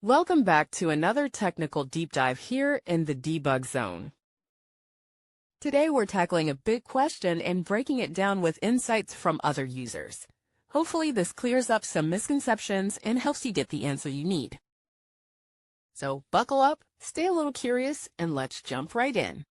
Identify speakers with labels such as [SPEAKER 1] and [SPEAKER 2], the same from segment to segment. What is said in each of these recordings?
[SPEAKER 1] Welcome back to another technical deep dive here in the debug zone. Today we're tackling a big question and breaking it down with insights from other users. Hopefully this clears up some misconceptions and helps you get the answer you need. So buckle up, stay a little curious, and let's jump right in.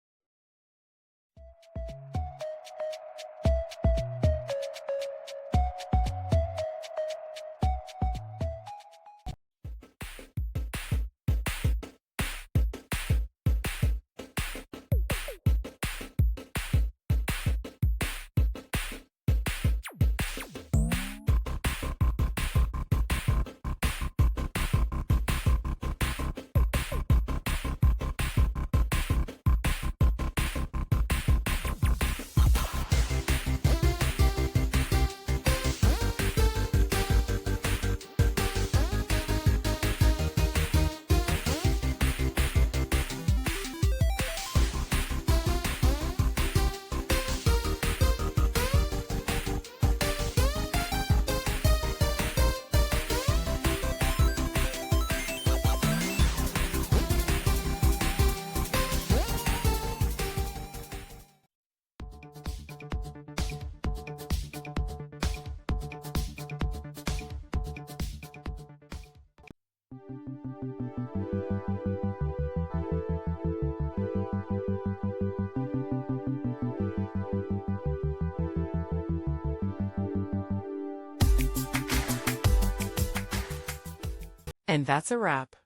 [SPEAKER 1] And that's a wrap.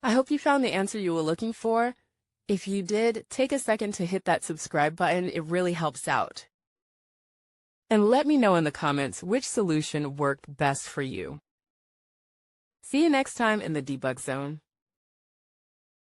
[SPEAKER 1] I hope you found the answer you were looking for. If you did, take a second to hit that subscribe button. It really helps out. And let me know in the comments which solution worked best for you. See you next time in the debug zone.